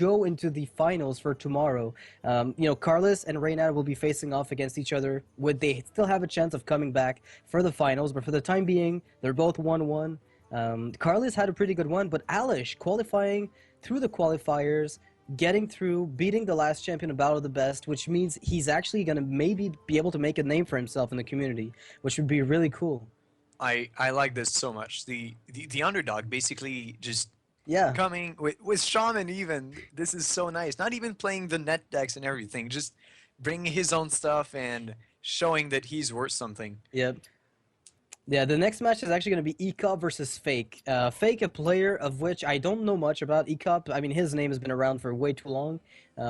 go into the finals for tomorrow. You know, Carlos and Reynad will be facing off against each other. Would they still have a chance of coming back for the finals? But for the time being, they're both 1-1. Carlos had a pretty good one, but Alish qualifying through the qualifiers, getting through, beating the last champion of Battle of the Best, which means he's actually going to maybe be able to make a name for himself in the community, which would be really cool. I like this so much. The underdog basically just Yeah. coming with Shaman even. This is so nice. Not even playing the net decks and everything, just bringing his own stuff and showing that he's worth something. Yep. Yeah, the next match is actually going to be Ecop versus Fake. Fake, a player of which I don't know much about. Ecop, I mean, his name has been around for way too long.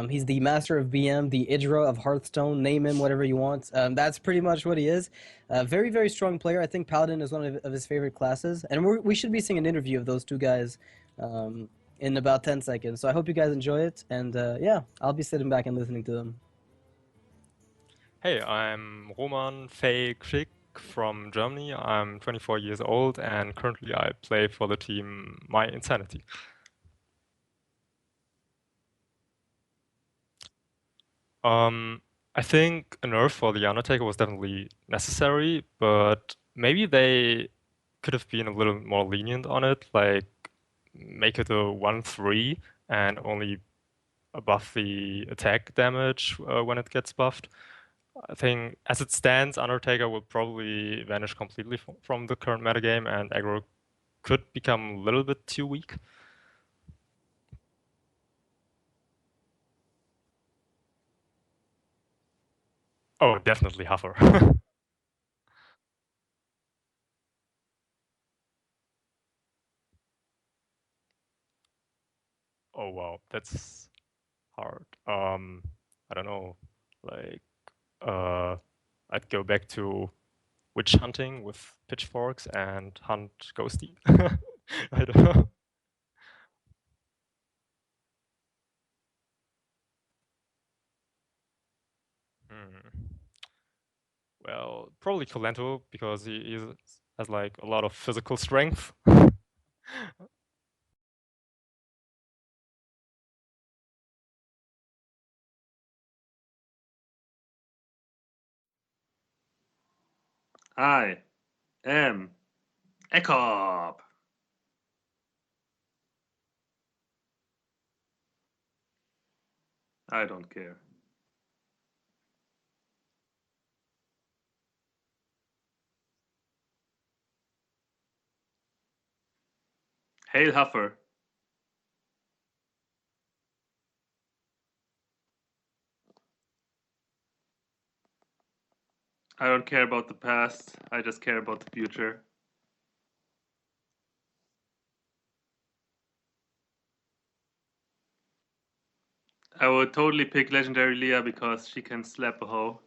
He's the master of BM, the Idra of Hearthstone. Name him whatever you want. That's pretty much what he is. Very, very strong player. I think Paladin is one of his favorite classes. And we should be seeing an interview of those two guys in about 10 seconds. So I hope you guys enjoy it. And yeah, I'll be sitting back and listening to them. Hey, I'm Roman Fake Schick from Germany. I'm 24 years old and currently I play for the team My Insanity. I think a nerf for the Undertaker was definitely necessary, but maybe they could have been a little more lenient on it, like make it a 1-3 and only buff the attack damage when it gets buffed. I think, as it stands, Undertaker will probably vanish completely from the current metagame, and aggro could become a little bit too weak. Oh, definitely Huffer. Oh wow, that's hard. I don't know, like I'd go back to witch hunting with pitchforks and hunt Ghosty. I don't know. Well, probably Colento because he has like a lot of physical strength. I am Ekop. I don't care. Hail Huffer. I don't care about the past, I just care about the future. I would totally pick Legendary Leah because she can slap a hoe.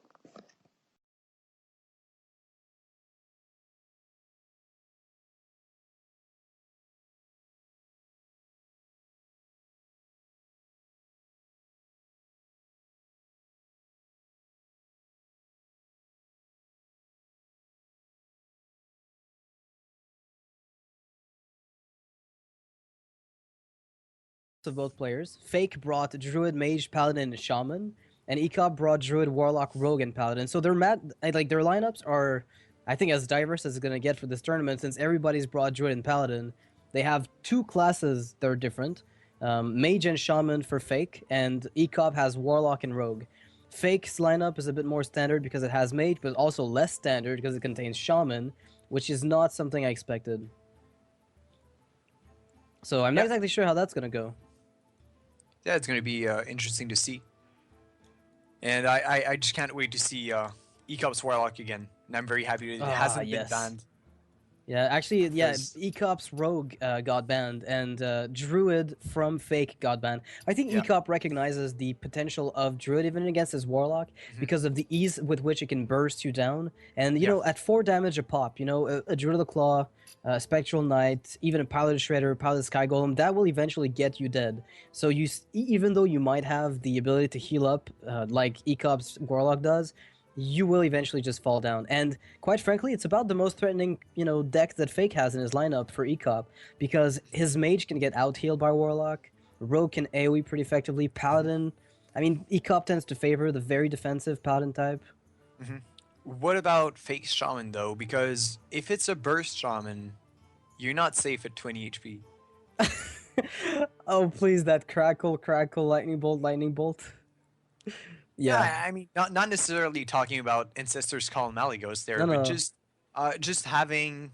Of both players. Fake brought Druid, Mage, Paladin, and Shaman, and Ecop brought Druid, Warlock, Rogue, and Paladin. So their their lineups are, I think, as diverse as it's gonna get for this tournament. Since everybody's brought Druid and Paladin, they have two classes that are different. Mage and Shaman for Fake, and Ecop has Warlock and Rogue. Fake's lineup is a bit more standard because it has Mage, but also less standard because it contains Shaman, which is not something I expected. So I'm not exactly sure how that's gonna go. Yeah, it's going to be interesting to see. And I just can't wait to see Ecop's Warlock again. And I'm very happy that it hasn't been banned. Yeah, actually, yeah, Ecop's Rogue got banned, and Druid from Fake got banned. I think Ecop recognizes the potential of Druid even against his Warlock because of the ease with which it can burst you down. And, you know, at 4 damage a pop, you know, a Druid of the Claw, Spectral Knight, even a Pilot Shredder, Pilot Sky Golem, that will eventually get you dead. So you, even though you might have the ability to heal up like Ecop's Warlock does, you will eventually just fall down. And quite frankly, it's about the most threatening, you know, deck that Fake has in his lineup for Ecop, because his Mage can get out-healed by Warlock, Rogue can AoE pretty effectively. Paladin, I mean, ECOP tends to favor the very defensive Paladin type. What about fake shaman though? Because if it's a burst shaman, you're not safe at 20 HP. Oh, please, that crackle, lightning bolt. Yeah. I mean, not necessarily talking about Ancestor's Call and Malygos there, but just having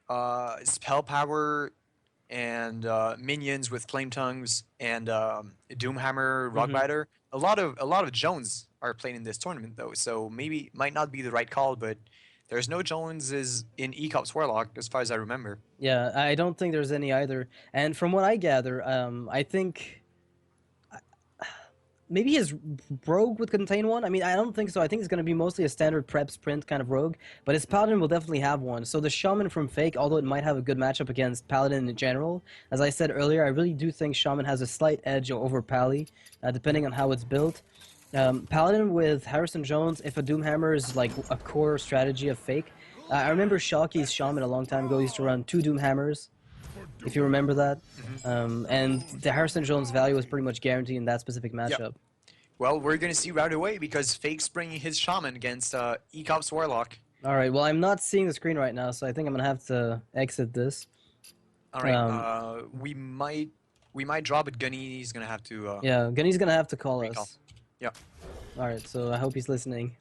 spell power and minions with flame tongues and Doomhammer, Rockbiter. A lot of Jones are playing in this tournament though, so maybe might not be the right call, but there's no Joneses in ECOP's Warlock as far as I remember. Yeah, I don't think there's any either. And from what I gather, I think maybe his Rogue would contain one. I mean, I don't think so. I think it's going to be mostly a standard prep sprint kind of Rogue, but his Paladin will definitely have one. So the Shaman from Fake, although it might have a good matchup against Paladin in general, as I said earlier, I really do think Shaman has a slight edge over Pally, depending on how it's built. Paladin with Harrison Jones, if a Doomhammer is like a core strategy of Fake. I remember Shockey's Shaman a long time ago used to run 2 Doomhammers, if you remember that. And the Harrison Jones value was pretty much guaranteed in that specific matchup. Yep. Well, we're going to see right away because Fake's bringing his Shaman against ECOP's Warlock. Alright, well, I'm not seeing the screen right now, so I think I'm going to have to exit this. Alright, we might drop it. Gunny's going to have to... yeah, Gunny's going to have to call recall. us. Yep. Alright, so I hope he's listening.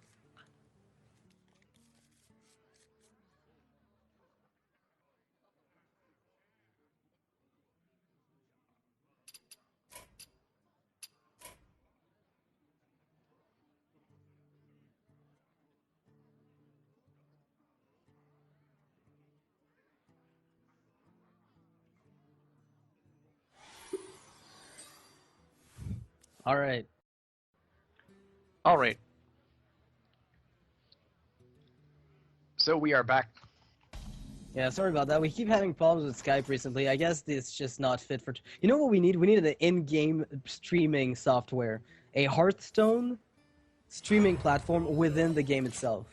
Alright. Alright. So we are back. Yeah, sorry about that. We keep having problems with Skype recently. I guess it's just not fit for... You know what we need? We needed an in-game streaming software. A Hearthstone streaming platform within the game itself.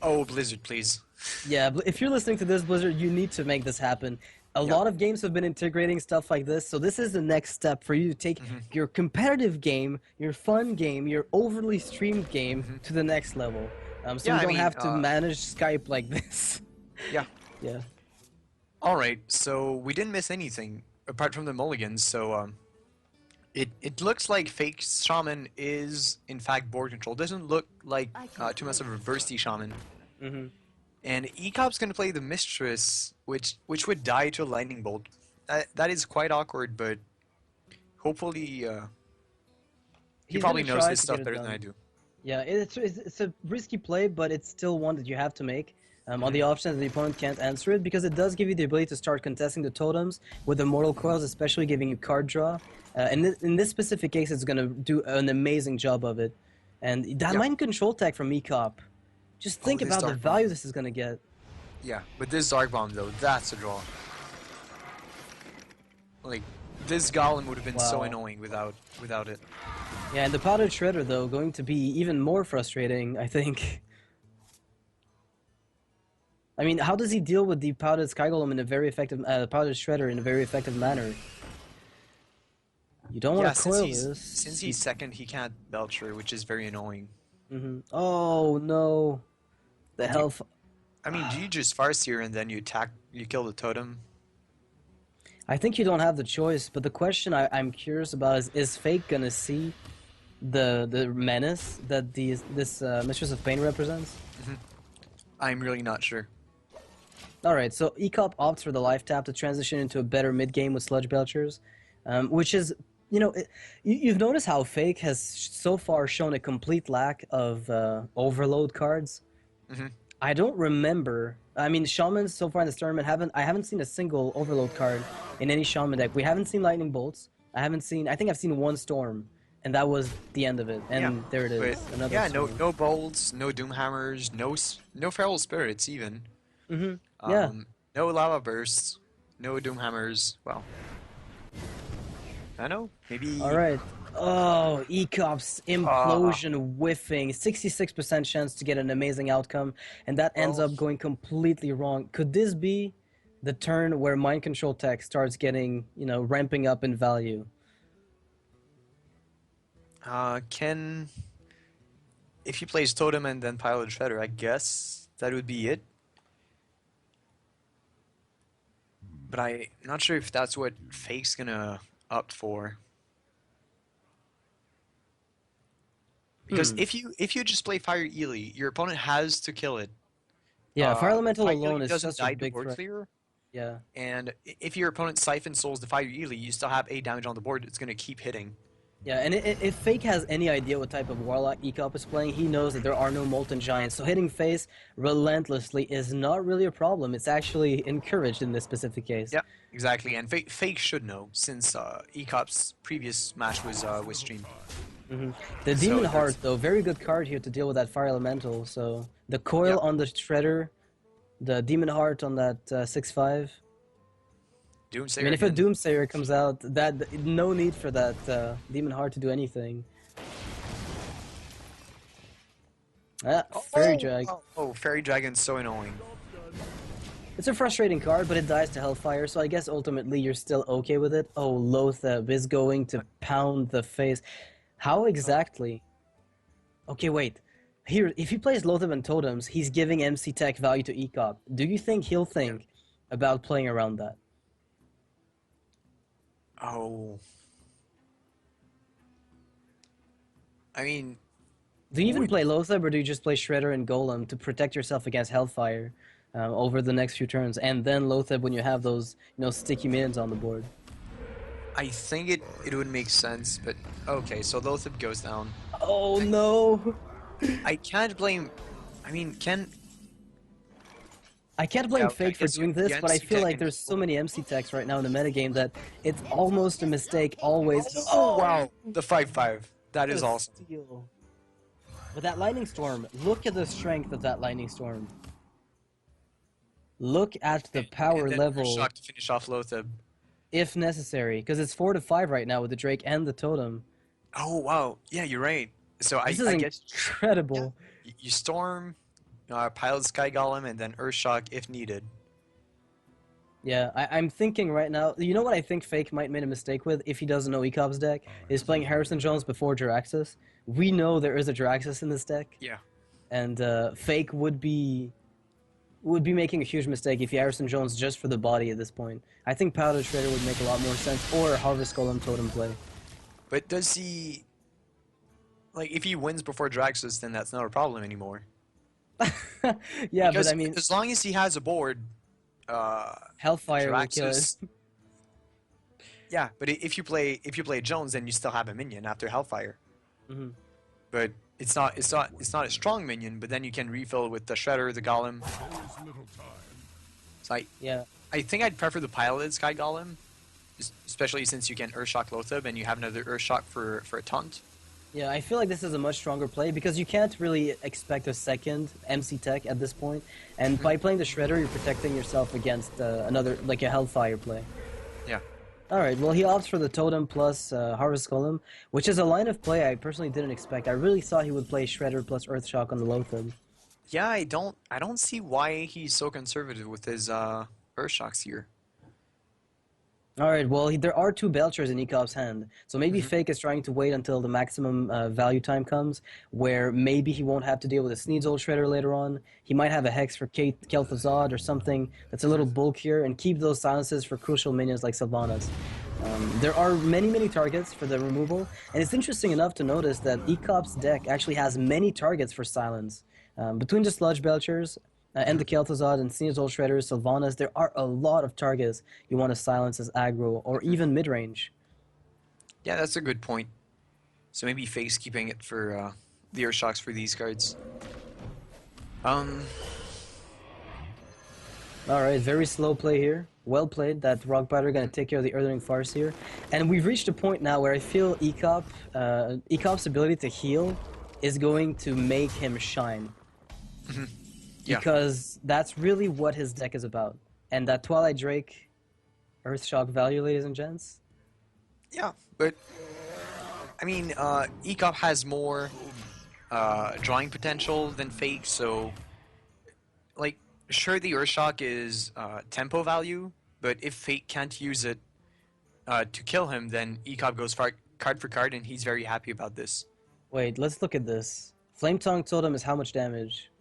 Oh, Blizzard, please. Yeah, if you're listening to this, Blizzard, you need to make this happen. A lot of games have been integrating stuff like this, so this is the next step for you to take your competitive game, your fun game, your overly streamed game to the next level. So you don't have to manage Skype like this. Yeah. Yeah. Alright, so we didn't miss anything apart from the mulligans, so it looks like Fake Shaman is in fact board control. Doesn't look like too much of a bursty Shaman. And ECOP's going to play the Mistress, which would die to a Lightning Bolt. That is quite awkward, but hopefully he probably knows his stuff better than I do. Yeah, it's a risky play, but it's still one that you have to make. On the option that the opponent can't answer it, because it does give you the ability to start contesting the totems with the Mortal Coils, especially giving you card draw. And in this specific case, it's going to do an amazing job of it. And that mind control tech from ECOP. Just think about the value this is going to get. Yeah, but this Dark Bomb, though, that's a draw. Like, this Golem would have been so annoying without it. Yeah, and the Powdered Shredder, though, going to be even more frustrating, I think. I mean, how does he deal with the Powdered Sky Golem in a very effective... Powdered Shredder in a very effective manner? You don't want to coil this. Since he's second, he can't Belcher, which is very annoying. Oh, no. The health... I mean, do you just Farseer and then you kill the totem? I think you don't have the choice, but the question I'm curious about is Fake gonna see the menace that this Mistress of Pain represents? I'm really not sure. Alright, so ECOP opts for the life tap to transition into a better mid-game with Sludge Belchers, which is, you know, you've noticed how Fake has so far shown a complete lack of overload cards. I don't remember. I mean, Shamans so far in this tournament I haven't seen a single overload card in any Shaman deck. We haven't seen Lightning Bolts. I think I've seen one Storm, and that was the end of it. And there it is. No bolts, no Doomhammers, no Feral Spirits even. No Lava Bursts, no Doomhammers. Well, I know, maybe... Alright. Oh, ECOP's Implosion whiffing. 66% chance to get an amazing outcome, and that ends up going completely wrong. Could this be the turn where Mind Control Tech starts getting, ramping up in value? Can if he plays Totem and then Pilot Shredder, I guess that would be it. But I'm not sure if that's what Fake's gonna opt for. Because if you just play Fire Ely, your opponent has to kill it. Yeah, Fire Elemental Fire alone Ely is doesn't such a die to big board threat. clear. Yeah. And if your opponent Siphon Souls the Fire Ely, you still have 8 damage on the board. It's gonna keep hitting. Yeah, and if Fake has any idea what type of Warlock Ecop is playing, he knows that there are no Molten Giants, so hitting face relentlessly is not really a problem. It's actually encouraged in this specific case. Yeah, exactly. And Fake should know, since Ecop's previous match was streamed. The Demon Heart, though, very good card here to deal with that Fire Elemental. So the Coil on the Shredder, the Demon Heart on that 6/5. Doomsayer. I mean, if a Doomsayer comes out, that no need for that Demon Heart to do anything. Fairy Dragon. Fairy Dragon's so annoying. It's a frustrating card, but it dies to Hellfire, so I guess ultimately you're still okay with it. Oh, Lotheb is going to pound the face. How exactly? Okay, wait. Here, if he plays Lotheb and Totems, he's giving MC Tech value to Ecop. Do you think he'll think about playing around that? Oh. I mean... Do you even play Lotheb, or do you just play Shredder and Golem to protect yourself against Hellfire over the next few turns, and then Lotheb when you have those, sticky minions on the board? I think it would make sense, but... Okay, so Lotheb goes down. Oh, no! I can't blame... I mean, I can't blame Fake for doing this, but I feel like there's so many MC techs right now in the metagame that it's almost a mistake always. Oh, wow! The 5/5. That is awesome. Steal. But that Lightning Storm, look at the strength of that Lightning Storm. Look at the power level. Shock to finish off Lotheb. If necessary, because it's 4-5 right now with the Drake and the Totem. Oh, wow. Yeah, you're right. So this I is guess... incredible. Yeah, you Storm... Pilot Sky Golem and then Earthshock if needed. Yeah, I'm thinking right now, you know what I think Fake might make a mistake with if he doesn't know Ecop's deck? Is playing Harrison Jones before Jiraxxus. We know there is a Jiraxxus in this deck. Yeah. And Fake would be making a huge mistake if he Harrison Jones just for the body at this point. I think Powder Shredder would make a lot more sense, or Harvest Golem Totem play. But does he... Like, if he wins before Jiraxxus, then that's not a problem anymore. Yeah, because, but I mean, as long as he has a board, Hellfire will kill it. Yeah, but if you play Jones, then you still have a minion after Hellfire. But it's not a strong minion. But then you can refill with the Shredder, the Golem. So I think I'd prefer the piloted Sky Golem, especially since you can Earthshock Lotheb and you have another Earthshock for a taunt. Yeah, I feel like this is a much stronger play because you can't really expect a second MC Tech at this point. And by playing the Shredder, you're protecting yourself against another, like a Hellfire play. Yeah. Alright, well he opts for the Totem plus Harvest Golem, which is a line of play I personally didn't expect. I really thought he would play Shredder plus Earthshock on the Lotheb. Yeah, I don't see why he's so conservative with his Earthshocks here. Alright, well, there are 2 Belchers in Ecop's hand, so maybe Fake is trying to wait until the maximum value time comes, where maybe he won't have to deal with a Sneed's Old Shredder later on. He might have a Hex for Kel'Thuzad or something that's a little bulkier, and keep those silences for crucial minions like Sylvanas. There are many targets for the removal, and it's interesting enough to notice that Ecop's deck actually has many targets for silence. Between the Sludge Belchers, and the Kel'Thuzad and Sneed's Old Shredders, Sylvanas, there are a lot of targets you want to silence as aggro or even mid-range. Yeah, that's a good point. So maybe Fake's keeping it for the Earthshocks for these cards. Alright, very slow play here. Well played. That Rockbiter gonna take care of the Earthling Farce here. And we've reached a point now where I feel Ecop's ability to heal is going to make him shine. Yeah. Because that's really what his deck is about. And that Twilight Drake Earthshock value, ladies and gents? Yeah, but I mean, Ecop has more drawing potential than Fake, so like, sure, the Earthshock is tempo value, but if Fake can't use it to kill him, then Ecop goes card for card, and he's very happy about this. Wait, let's look at this. Flame Tongue Totem is how much damage?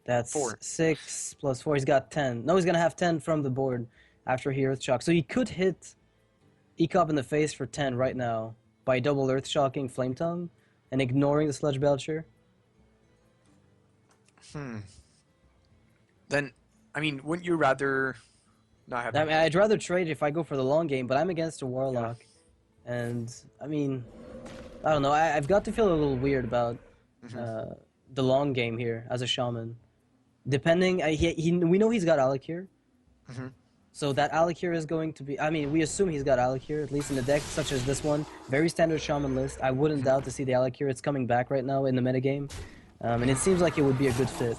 That's 4. 6 plus 4. He's got 10. No, he's gonna have 10 from the board after he Earth Shock. So he could hit Ecop in the face for 10 right now by double Earth Shocking Flame Tongue and ignoring the Sludge Belcher. Then, I mean, wouldn't you rather not have... I mean, I'd rather trade if I go for the long game, but I'm against a Warlock. Yeah. And, I mean, I don't know. I've got to feel a little weird about the long game here as a Shaman. Depending... we know he's got Alakir. So that Alakir is going to be... I mean, we assume he's got Alakir, at least in a deck such as this one. Very standard Shaman list. I wouldn't doubt to see the Alakir. It's coming back right now in the metagame. And it seems like it would be a good fit.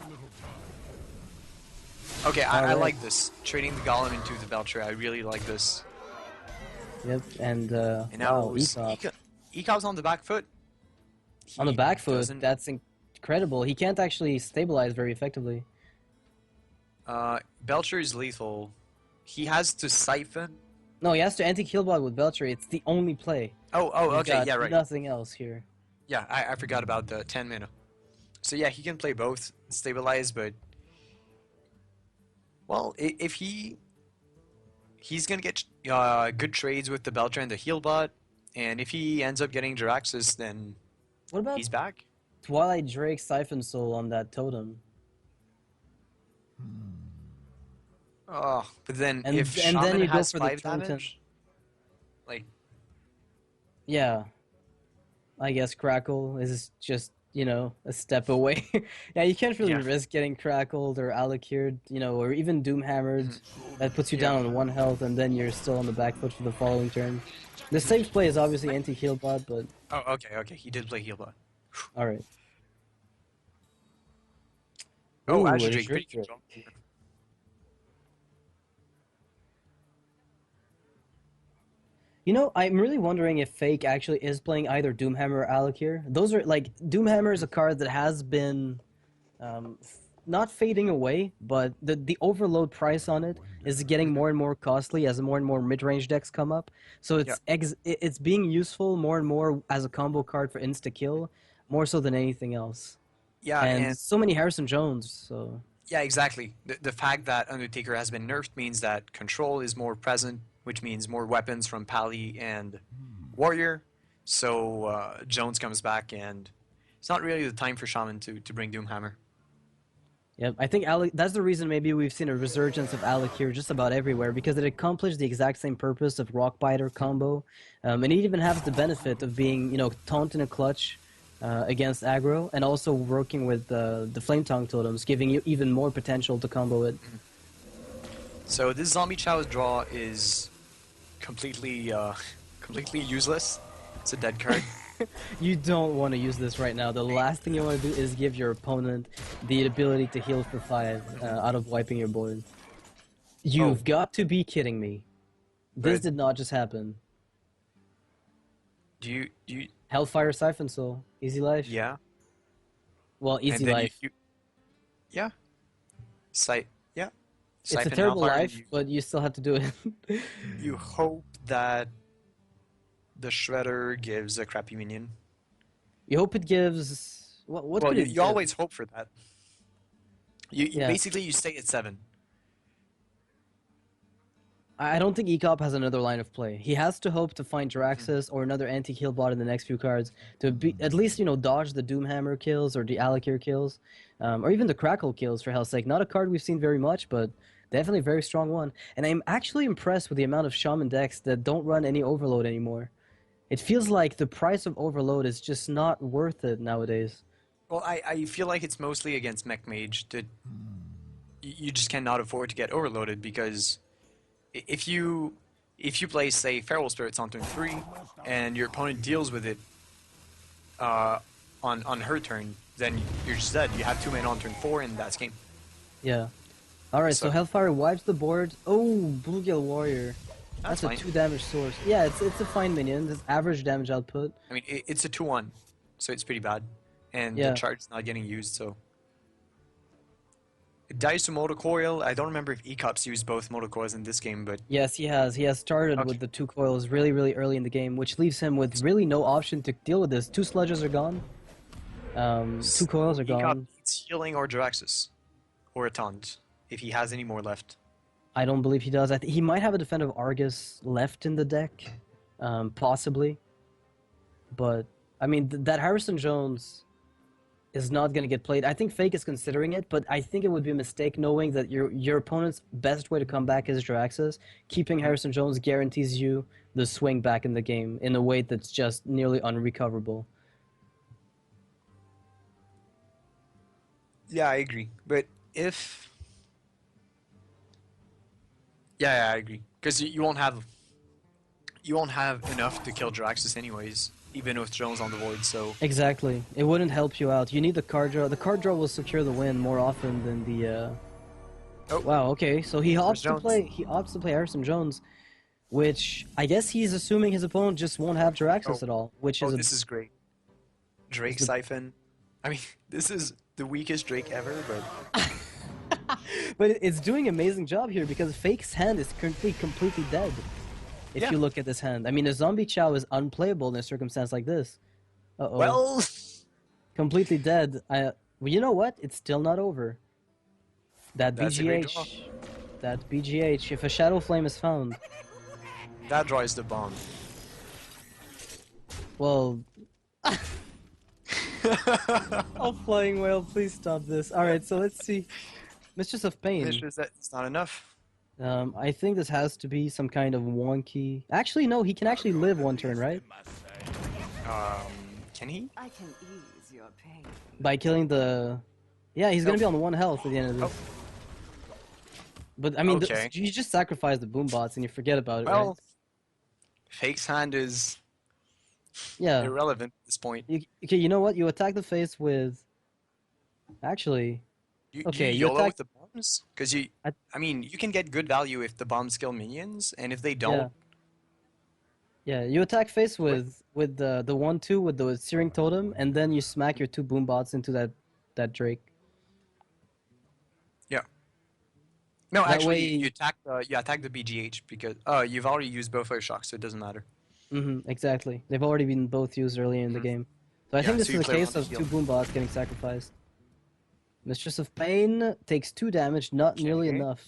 Okay, I like this. Trading the Golem into the Belcher. I really like this. Yep, and now wow, Ecop's on the back foot. On the back foot, that's incredible. He can't actually stabilize very effectively. Belcher is lethal. He has to Siphon. No, he has to anti-Killbot with Belcher. It's the only play. Oh, okay, yeah, right. Nothing else here. Yeah, I forgot about the 10 mana. So yeah, he can play both, stabilize, but... Well, if he's gonna get good trades with the Belcher and the Healbot, and if he ends up getting Jiraxis, then what about he's back. Twilight Drake Siphon Soul on that totem? Oh, but then if and Shaman then you has go for 5 damage, like... Yeah, I guess Crackle is just, you know, a step away. Yeah, you can't really risk getting crackled or Alakired, you know, or even Doomhammered. That puts you down on 1 health, and then you're still on the back foot for the following turn. The safe play is obviously anti-Healbot, but... Oh, okay, he did play Healbot. Alright. Oh, actually, pretty good job. You know, I'm really wondering if Fake actually is playing either Doomhammer or Alakir. Those are, like, Doomhammer is a card that has been not fading away, but the overload price on it is getting more and more costly as more and more mid-range decks come up. So it's being useful more and more as a combo card for insta-kill, more so than anything else. Yeah, and so many Harrison Jones, so... Yeah, exactly. The fact that Undertaker has been nerfed means that control is more present, which means more weapons from Pally and Warrior. So Jones comes back, and it's not really the time for Shaman to bring Doomhammer. Yep, I think that's the reason maybe we've seen a resurgence of Alakir just about everywhere, because it accomplished the exact same purpose of Rockbiter combo, and it even has the benefit of being, you know, taunt in a clutch against aggro, and also working with the Flame Tongue totems, giving you even more potential to combo it. So this Zombie Chow's draw is completely useless. It's a dead card. You don't want to use this right now. The last thing you want to do is give your opponent the ability to heal for 5 out of wiping your board. You've got to be kidding me. This did not just happen. Do you... Hellfire Siphon Soul. Easy life? Yeah. Well, easy life. Yeah. Yeah. It's a terrible life, but you still have to do it. You hope that the Shredder gives a crappy minion. You hope it gives... What could it you give? always hope for that. Basically, you stay at 7. I don't think Ecop has another line of play. He has to hope to find Jiraxis or another anti-kill bot in the next few cards to be, at least, you know, dodge the Doomhammer kills or the Alakir kills, or even the Crackle kills, for hell's sake. Not a card we've seen very much, but definitely a very strong one. And I'm actually impressed with the amount of Shaman decks that don't run any Overload anymore. It feels like the price of Overload is just not worth it nowadays. Well, I feel like it's mostly against Mech Mage that you just cannot afford to get overloaded, because if you play, say, Feral Spirits on turn 3 and your opponent deals with it on her turn, then you're just dead. You have 2 mana on turn 4 and that's game. Yeah. Alright, so Hellfire wipes the board. Oh, Bluegill Warrior. That's a fine. 2 damage source. Yeah, it's a fine minion. It's average damage output. I mean, it's a 2-1, so it's pretty bad. And the charge's not getting used, so... dies to Motor Coil. I don't remember if Ecop's used both Motor Coils in this game, but... Yes, he has. He has started with the 2 coils really, really early in the game, which leaves him with really no option to deal with this. 2 sludges are gone. 2 coils are gone. Ecop needs healing or Jiraxis. Or a taunt, if he has any more left. I don't believe he does. He might have a defensive Argus left in the deck. Possibly. But, I mean, that Harrison Jones is not going to get played. I think Fake is considering it, but I think it would be a mistake knowing that your opponent's best way to come back is Jiraxis. Keeping Harrison Jones guarantees you the swing back in the game in a way that's just nearly unrecoverable. Yeah, I agree. But if... Yeah, I agree. Because you won't have enough to kill Jiraxis anyways, even with Jones on the board, so... Exactly. It wouldn't help you out. You need the card draw. The card draw will secure the win more often than the... Oh. Wow, okay. So he opts to play Harrison Jones, which I guess he's assuming his opponent just won't have Jiraxis at all, which is... this is great. Drake Siphon. I mean, this is the weakest Drake ever, but... But it's doing an amazing job here because Fake's hand is currently completely dead. If you look at this hand. I mean, a Zombie Chow is unplayable in a circumstance like this. Uh-oh. Well... Completely dead. Well, you know what? It's still not over. That's BGH. That BGH. If a Shadow Flame is found... That draws the bomb. Well... Oh, Flying Whale, please stop this. Alright, so let's see. Mistress of Pain. That's not enough. I think this has to be some kind of wonky... Actually, no, he can actually live 1 turn, right? Can he? I can ease your pain. By killing the... Yeah, he's gonna be on 1 health at the end of this. But, I mean, you just sacrifice the boom bots and you forget about it, right? Fake's hand is... Yeah. irrelevant at this point. Okay, you know what? You attack the face with... Actually... You you attack with the bombs? Because I mean, you can get good value if the bombs kill minions, and if they don't... Yeah, you attack face with the 1-2 with the Searing Totem, and then you smack your 2 boom bots into that Drake. Yeah. No, That actually, way... you attack the BGH, because you've already used both Fire Shocks, so it doesn't matter. Exactly. They've already been both used earlier in the game. So I think this is a case of 2 boom bots getting sacrificed. Mistress of Pain takes 2 damage, not nearly enough.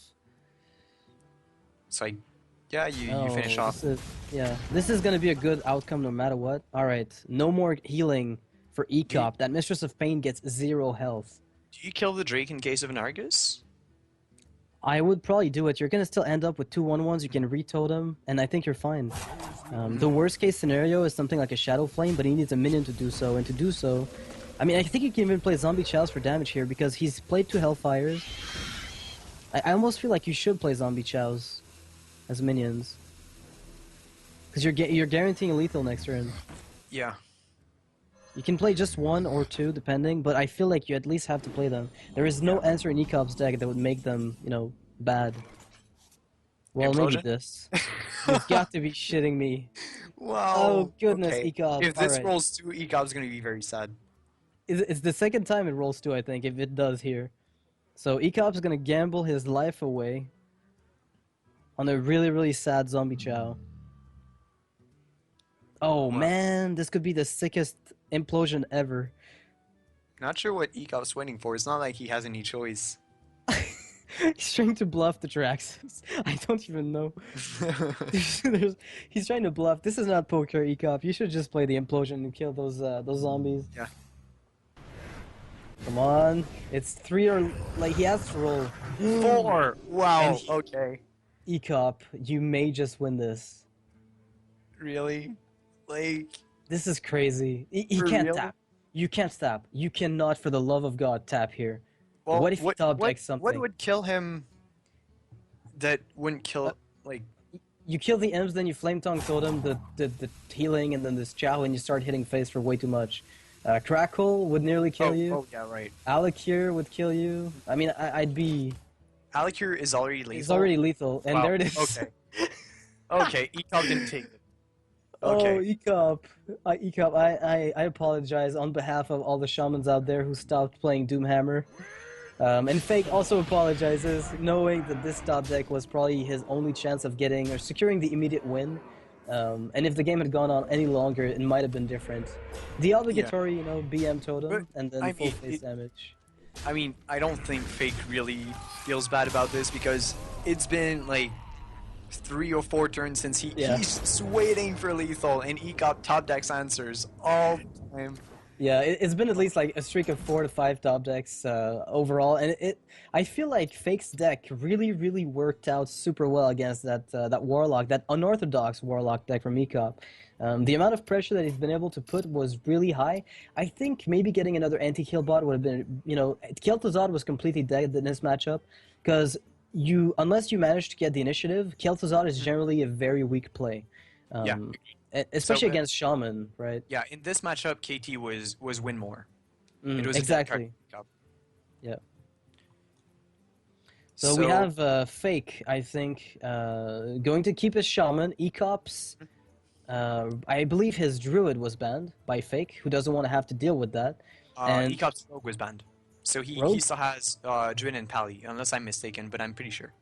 So you finish off. This is gonna be a good outcome no matter what. Alright, no more healing for Ecop. That Mistress of Pain gets 0 health. Do you kill the Drake in case of an Argus? I would probably do it. You're gonna still end up with 2 1/1s, you can re-totem, and I think you're fine. The worst case scenario is something like a Shadow Flame, but he needs a minion to do so, and to do so... I mean, I think you can even play Zombie Chows for damage here, because he's played 2 Hellfires. I almost feel like you should play Zombie Chows as minions. Because you're guaranteeing a lethal next turn. Yeah. You can play just 1 or 2, depending, but I feel like you at least have to play them. There is no answer in Ecop's deck that would make them, bad. Well, maybe this. You've got to be shitting me. Wow. Oh, goodness, Ecop. If this rolls 2, Ecop's gonna be very sad. It's the second time it rolls 2, I think, if it does here. So Ecop's gonna gamble his life away on a really, really sad Zombie Chow. Oh, man, this could be the sickest implosion ever. Not sure what Ecop's waiting for. It's not like he has any choice. He's trying to bluff the Jiraxis. I don't even know. He's trying to bluff. This is not poker, Ecop. You should just play the implosion and kill those zombies. Yeah. Come on. It's 3 or... Like, he has to roll. 4! Wow, okay. Ecop, you may just win this. Really? Like... This is crazy. He can't tap. You can't tap. You cannot, for the love of God, tap here. Well, what if he top decks something? What would kill him that wouldn't kill, like... You kill the imps, then you Flame Tongue Totem, the healing, and then this Chow, and you start hitting face for way too much. Crackle would nearly kill you. Oh, yeah, right. Alakir would kill you. I mean, I'd be... Alakir is already lethal? He's already lethal, and there it is. Okay. Okay, Ecop didn't take it. Okay. Oh, Ecop. Ecop, I apologize on behalf of all the shamans out there who stopped playing Doomhammer. And Fake also apologizes, knowing that this top deck was probably his only chance of getting or securing the immediate win. And if the game had gone on any longer, it might have been different. The obligatory, you know, BM totem, and then full face damage. I mean, I don't think Fake really feels bad about this because it's been like 3 or 4 turns since he's waiting for lethal and he got top decks answers all the time. Yeah, it's been at least like a streak of 4 to 5 top decks overall, and I feel like Fake's deck really worked out super well against that Warlock, that unorthodox Warlock deck from Ecop. The amount of pressure that he's been able to put was really high. I think maybe getting another anti-kill bot would have been, you know, Kel'Thuzad was completely dead in this matchup, because unless you manage to get the initiative, Kel'Thuzad is generally a very weak play. Especially against Shaman, right? Yeah, in this matchup, KT was win more. It was exactly. Yeah. So we have Fake, I think, going to keep his Shaman. Ecops, I believe his Druid was banned by Fake, who doesn't want to have to deal with that. And Ecop's Rogue was banned. So he still has Druid and Pally, unless I'm mistaken, but I'm pretty sure.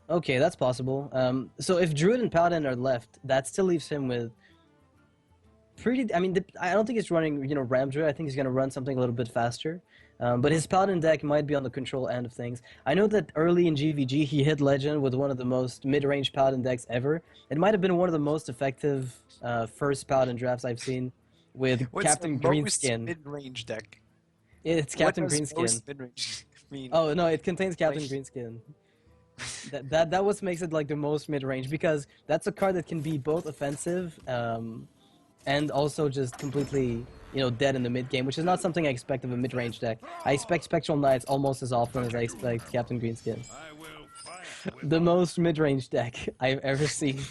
Okay, that's possible. So if Druid and Paladin are left, that still leaves him with I mean, I don't think he's running, you know, Ram Druid. I think he's going to run something a little bit faster. But his Paladin deck might be on the control end of things. I know that early in GVG, he hit Legend with one of the most mid-range Paladin decks ever. It might have been one of the most effective first Paladin drafts I've seen with Captain Greenskin. Mid-range deck? It's Captain Greenskin. Mid-range mean? Oh, no, it contains Captain Greenskin. That what makes it like the most mid-range, because that's a card that can be both offensive and also just completely, you know, dead in the mid-game, which is not something I expect of a mid-range deck. I expect Spectral Knights almost as often as I expect Captain Greenskin. The most mid-range deck I've ever seen.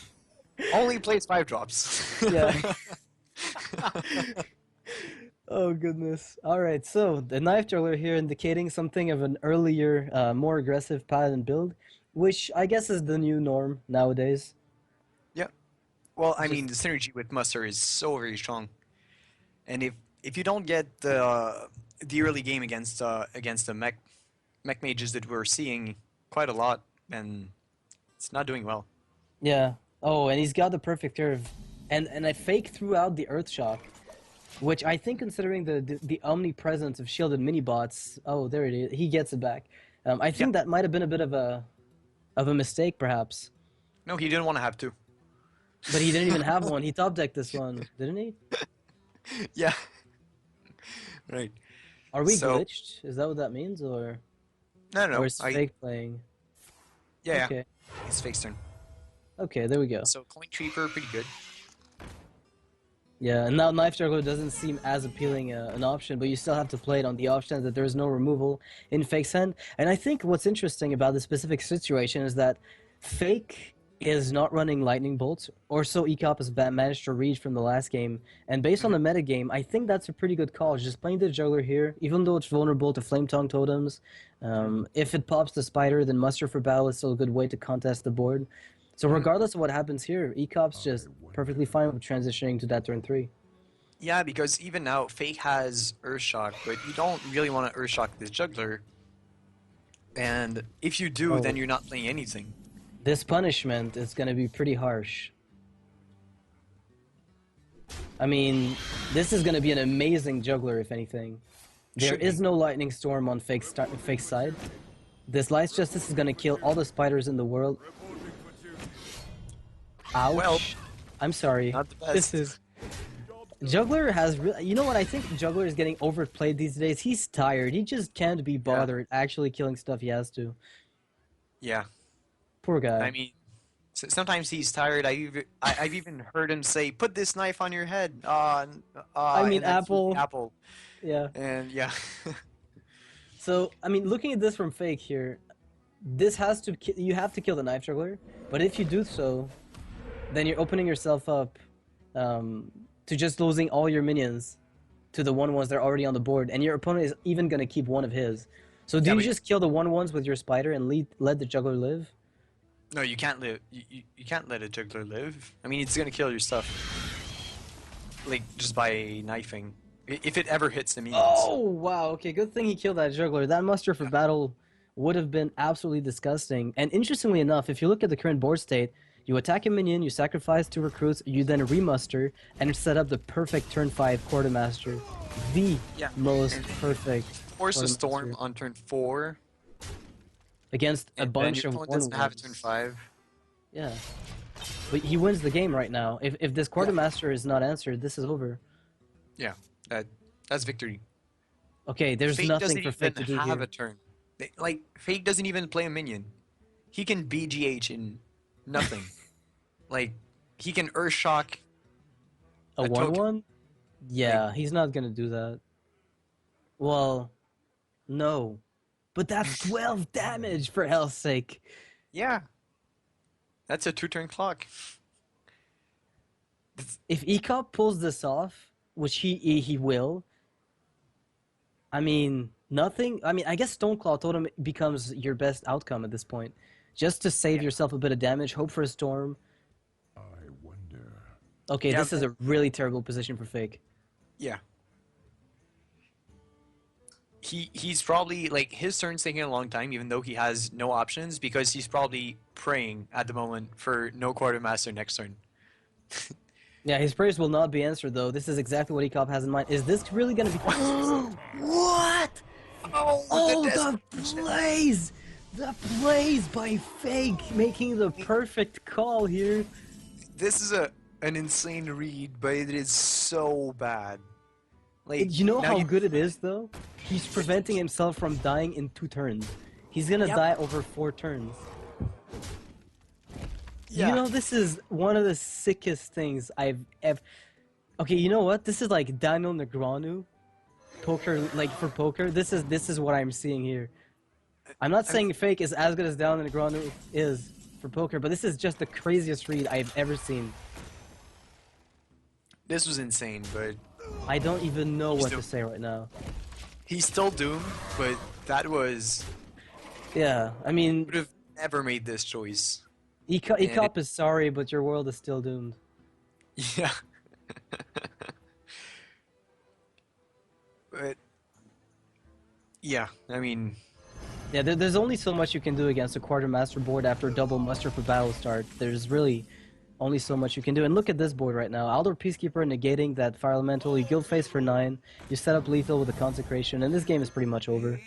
Only plays 5 drops. Yeah. Oh, goodness. Alright, so the Knife Juggler here indicating something of an earlier, more aggressive Paladin build, which I guess is the new norm nowadays. Well, I mean, the synergy with Muster is so very strong, and if you don't get the early game against the mech mages that we're seeing quite a lot, then it's not doing well. Yeah. Oh, and he's got the perfect curve, and I Fake threw out the Earth Shock, which I think, considering the omnipresence of shielded mini bots, oh, there it is. He gets it back. I think that might have been a bit of a mistake, perhaps. No, he didn't want to have to. But he didn't even have one. He top decked this one, didn't he? Yeah. Right. Are we glitched? Is that what that means, or? No. Or is Fake playing? Yeah. Okay. It's Fake's turn. Okay, there we go. So Coin Creeper, pretty good. Yeah, and now Knife Juggler doesn't seem as appealing an option, but you still have to play it on the option that there's no removal in Fake's hand. And I think what's interesting about this specific situation is that Fake is not running Lightning Bolts, or so Ecop has managed to read from the last game. And based on the metagame, I think that's a pretty good call. Just playing the Juggler here, even though it's vulnerable to Flame Tongue Totems. If it pops the Spider, then Muster for Battle is still a good way to contest the board. So regardless of what happens here, Ecop's just perfectly fine with transitioning to that turn 3. Yeah, because even now, Fake has Earthshock, but you don't really want to Earthshock this Juggler. And if you do, then you're not playing anything. This punishment is going to be pretty harsh. I mean, this is going to be an amazing Juggler, if anything. There is no Lightning Storm on Fake's side. This Light Justice is going to kill all the spiders in the world. Ouch. Well, I'm sorry. Not the best. This is... Juggler has... You know what? I think Juggler is getting overplayed these days. He's tired. He just can't be bothered actually killing stuff he has to. Yeah. Poor guy. I mean, sometimes he's tired. I've even heard him say, "Put this knife on your head." I mean, Apple. Apple. Yeah. And yeah. So, I mean, looking at this from Fake here, this has to you have to kill the Knife Juggler. But if you do so, then you're opening yourself up to just losing all your minions to the 1/1s that are already on the board, and your opponent is even gonna keep one of his. So do you just kill the 1/1s with your Spider and let the Juggler live? No, you can't live. You can't let a Juggler live. I mean, it's gonna kill your stuff, like just by knifing. If it ever hits the minions. Oh, wow. Okay, good thing he killed that juggler. That muster for battle would have been absolutely disgusting. And interestingly enough, if you look at the current board state, you attack a minion, you sacrifice 2 recruits, you then remuster, and set up the perfect turn 5 quartermaster. The most perfect. Force a storm on turn 4. Against a bunch of doesn't have turn 5. Yeah. But he wins the game right now. If this quartermaster is not answered, this is over. Yeah, that's victory. Okay, there's Fake nothing for Fake to do have here. a turn. Like, Fake doesn't even play a minion. He can BGH in nothing. Like, he can Earthshock A 1/1? Yeah, he's not gonna do that. Well, no. But that's 12 damage, for hell's sake. Yeah. That's a 2-turn clock. If ECOP pulls this off, which he will, I mean, nothing. I mean, I guess Stoneclaw Totem becomes your best outcome at this point. Just to save yourself a bit of damage, hope for a storm. I wonder. Okay, this is a really terrible position for Fake. Yeah. He's probably, like, his turn's taking a long time, even though he has no options, because he's probably praying at the moment for no quartermaster next turn. Yeah, his prayers will not be answered, though. This is exactly what ECOP has in mind. Is this really going to be... What? Oh, the plays! The plays by Fake, making the perfect call here. This is an insane read, but it is so bad. Like, you know how good it is, though? He's preventing himself from dying in 2 turns. He's gonna die over 4 turns. Yeah. You know, this is one of the sickest things I've ever... Okay, you know what? This is like Daniel Negreanu. Poker, like, for poker. This is what I'm seeing here. I'm not saying Fake is as good as Daniel Negreanu is for poker, but this is just the craziest read I've ever seen. This was insane, but... I don't even know what to say right now. He's still doomed, but that was... Yeah, I mean... Would have never made this choice. ECOP is sorry, but your world is still doomed. Yeah. But... Yeah, I mean... Yeah, there's only so much you can do against a quartermaster board after a double muster for battle start. There's really only so much you can do. And look at this board right now. Aldor Peacekeeper negating that Fire Elemental. You guild face for 9. You set up lethal with a Consecration. And this game is pretty much over.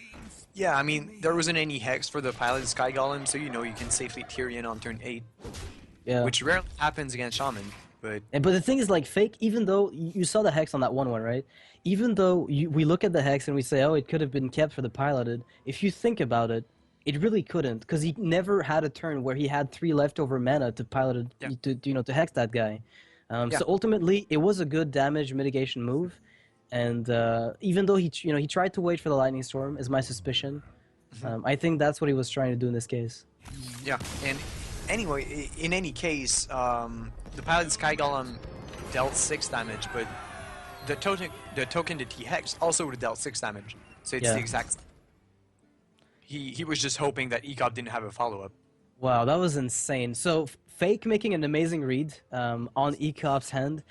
Yeah, I mean, there wasn't any Hex for the Pilot Sky Golem, so you know you can safely Tyrion on turn 8. Yeah. Which rarely happens against Shaman, but... But the thing is, like, Fake, even though... You saw the Hex on that 1/1, right? Even though we look at the Hex and we say, oh, it could have been kept for the Piloted, if you think about it, it really couldn't, because he never had a turn where he had 3 leftover mana to Piloted, to Hex that guy. So ultimately, it was a good damage mitigation move, and even though he tried to wait for the Lightning Storm, is my suspicion. I think that's what he was trying to do in this case. Yeah, and anyway, in any case, the Pilot Sky Golem dealt 6 damage, but the token to T-Hex also would have dealt 6 damage, so it's the exact same. He was just hoping that ECOP didn't have a follow-up. Wow, that was insane. So, Fake making an amazing read on ECOP's hand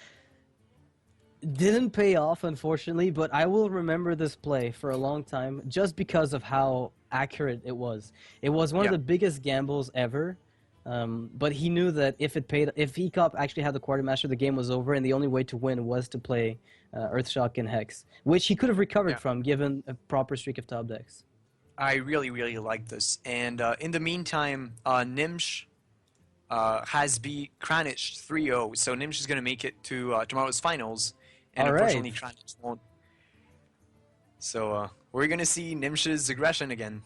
didn't pay off, unfortunately, but I will remember this play for a long time just because of how accurate it was. It was one of the biggest gambles ever, but he knew that if ECOP actually had the Quartermaster, the game was over, and the only way to win was to play Earthshock and Hex, which he could have recovered from given a proper streak of top decks. I really, really like this. And in the meantime, Gnimsh has beat Kranich 3-0, so Gnimsh is going to make it to tomorrow's finals, and unfortunately Kranich won't. So we're going to see Gnimsh's aggression again.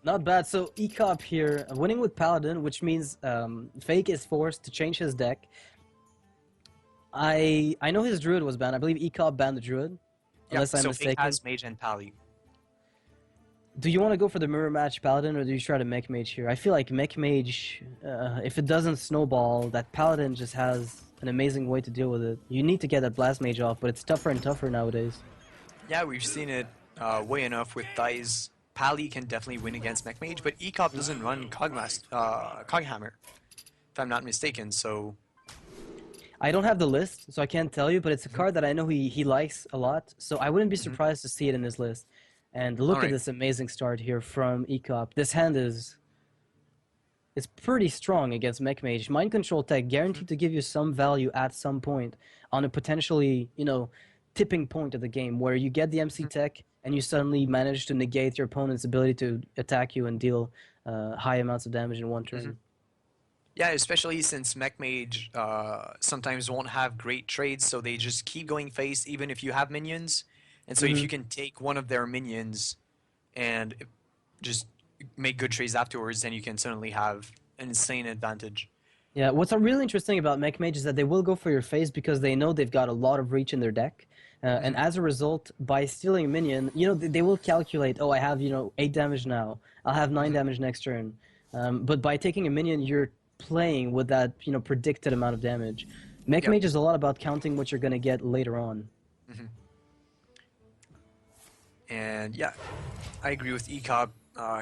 Not bad. So ECOP here, winning with Paladin, which means Fake is forced to change his deck. I know his Druid was banned. I believe ECOP banned the Druid, unless I'm mistaken. Fake has Mage and Pally. Do you want to go for the Mirror Match Paladin, or do you try to Mech Mage here? I feel like Mech Mage, if it doesn't snowball, that Paladin just has an amazing way to deal with it. You need to get that Blast Mage off, but it's tougher and tougher nowadays. Yeah, we've seen it way enough with Thighs. Pally can definitely win against Mech Mage, but ECOP doesn't run Coghammer, if I'm not mistaken, so... I don't have the list, so I can't tell you, but it's a card that I know he likes a lot, so I wouldn't be surprised to see it in his list. And look at this amazing start here from Ecop. This hand is pretty strong against Mech Mage. Mind Control Tech guaranteed to give you some value at some point on a potentially, tipping point of the game where you get the MC Tech and you suddenly manage to negate your opponent's ability to attack you and deal high amounts of damage in one turn. Yeah, especially since Mech Mage sometimes won't have great trades, so they just keep going face even if you have minions. And so if you can take one of their minions and just make good trades afterwards, then you can suddenly have an insane advantage. Yeah, what's really interesting about Mech Mage is that they will go for your face because they know they've got a lot of reach in their deck. And as a result, by stealing a minion, they will calculate, oh, I have, 8 damage now. I'll have 9 damage next turn. But by taking a minion, you're playing with that, predicted amount of damage. Mech Mage is a lot about counting what you're going to get later on. And yeah, I agree with Ecop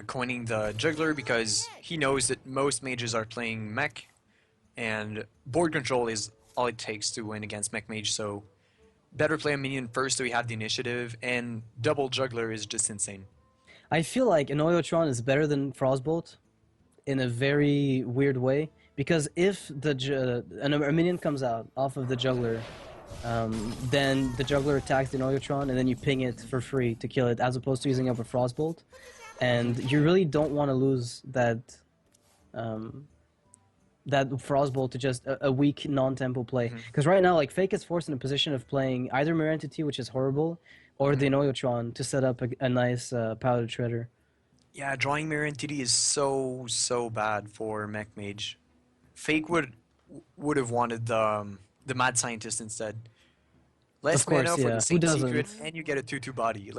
coining the Juggler because he knows that most mages are playing Mech, and board control is all it takes to win against Mech Mage, so better play a minion first so we have the initiative, and double Juggler is just insane. I feel like an Oiotron is better than Frostbolt in a very weird way, because if a minion comes out off of the Juggler, then the Juggler attacks the Oiotron, and then you ping it for free to kill it, as opposed to using up a Frostbolt. And you really don't want to lose that Frostbolt to just a weak non-tempo play. Because right now, Fake is forced in a position of playing either Mirror Entity, which is horrible, or the Oiotron to set up a nice Powder Shredder. Yeah, drawing Mirror Entity is so bad for Mech Mage. Fake would have wanted the Mad Scientist instead. Less mana for the same secret, and you get a 2/2 body.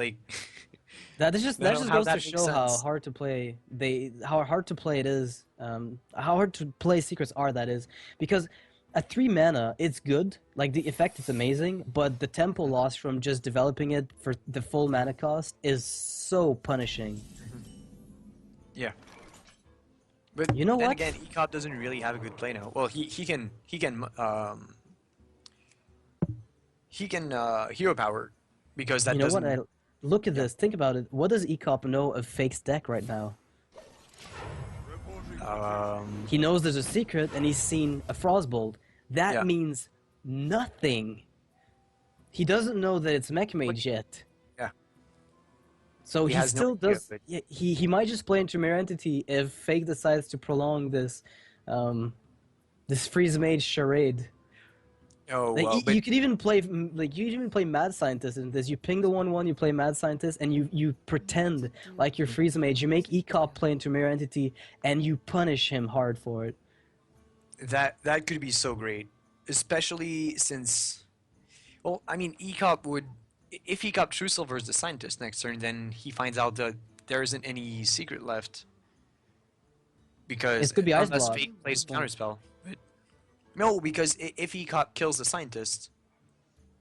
That just goes to show how hard to play it is, how hard to play secrets are, that is. Because at 3 mana, it's good, the effect is amazing, but the tempo loss from just developing it for the full mana cost is so punishing. Yeah. But you know then what? Again, Ecop doesn't really have a good play now. Well, he can hero power, because that doesn't... Look at this. Think about it. What does Ecop know of Fake's deck right now? He knows there's a secret, and he's seen a Frostbolt. That means nothing. He doesn't know that it's Mech Mage yet. Yeah. So he still does... Yeah, he might just play into Mirror Entity if Fake decides to prolong this this Freeze Mage charade. Oh, well, you could even play Mad Scientist in this. You ping the 1/1, you play Mad Scientist, and you pretend like you're Freeze Mage. You make Ecop play into Mirror Entity, and you punish him hard for it. That could be so great, especially since, well, I mean, Ecop would, if Ecop True Silvers the Scientist next turn, then he finds out that there isn't any secret left, because it could be Ice unless Block. Fake plays Counterspell. No, because if Ecop kills the Scientist...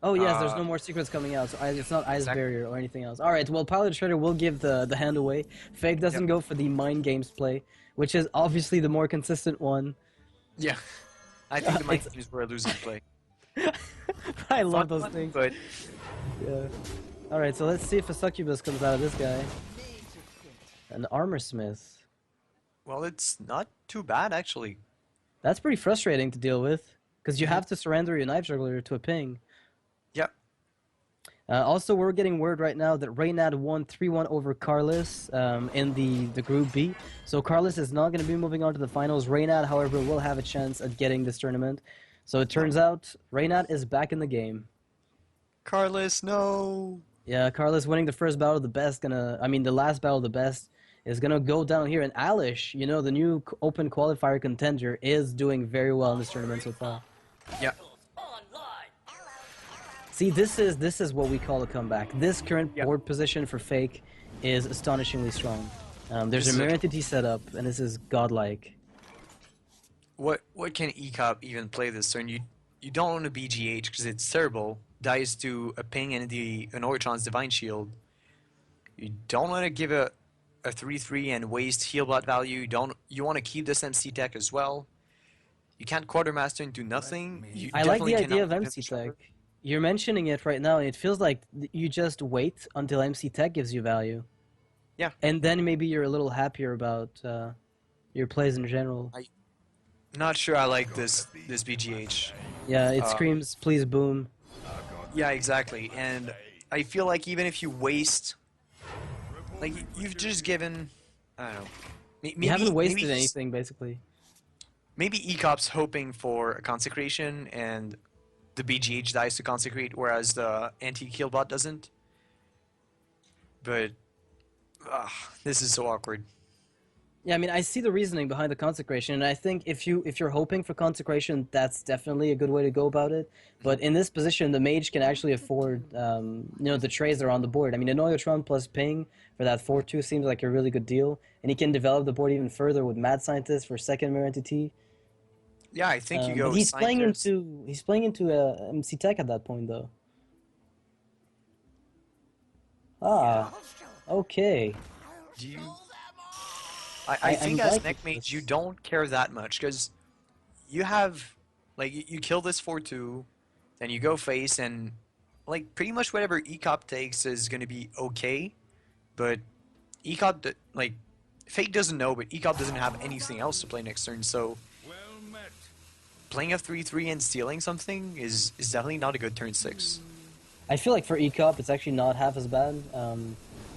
Oh yes, there's no more secrets coming out, so it's not Ice Barrier or anything else. Alright, well, Pilot Shredder will give the hand away. Fake doesn't go for the Mind Games play, which is obviously the more consistent one. Yeah, I think the Mind Games were a losing play. I love those things. But... Yeah. Alright, so let's see if a Succubus comes out of this guy. An Armor Smith. Well, it's not too bad, actually. That's pretty frustrating to deal with, because you have to surrender your Knife Juggler to a ping. Yep. Also, we're getting word right now that Reynad won 3-1 over Carlos in the Group B. So Carlos is not going to be moving on to the finals. Reynad, however, will have a chance at getting this tournament. So it turns out Reynad is back in the game. Carlos, no! Yeah, Carlos winning the first battle of the best, the last battle of the best, is going to go down here. And Alish, the new open qualifier contender, is doing very well in this tournament so far. Yeah. See, this is what we call a comeback. This current board position for Fake is astonishingly strong. There's a Mirror Entity setup, and this is godlike. What can Ecop even play this turn? You don't want to BGH because it's terrible. Dies to a ping and an Oiotron's Divine Shield. You don't want to give a 3/3 and waste heal bot value. You want to keep this MC Tech as well. You can't quartermaster into nothing. You I like definitely the idea cannot of keep him MC stronger. Tech. You're mentioning it right now, and it feels like you just wait until MC Tech gives you value. Yeah. And then maybe you're a little happier about your plays in general. Not sure I like this BGH. Yeah, it screams, please boom. Yeah, exactly. And I feel like even if you waste, like you've just given, I don't know. Maybe, You haven't wasted maybe, anything, basically. Maybe Ecop's hoping for a consecration and the BGH dies to consecrate, whereas the anti-kill bot doesn't. But this is so awkward. Yeah, I mean, I see the reasoning behind the consecration, and I think if you're hoping for consecration, that's definitely a good way to go about it. But in this position, the mage can actually afford, the trays that are on the board. I mean, an Oilotron plus ping for that 4-2 seems like a really good deal, and he can develop the board even further with Mad Scientist for second mirror entity. Yeah, I think you go. But he's playing Scientist. into MC Tech at that point, though. Ah, okay. Do you? I think I'm as liking neck mage this. you don't care that much because you have like you kill this 4-2, then you go face and like pretty much whatever Ecop takes is gonna be okay, but Ecop like Fake doesn't know, but Ecop doesn't have anything else to play next turn, so playing a 3-3 and stealing something is definitely not a good turn 6. I feel like for Ecop, it's actually not half as bad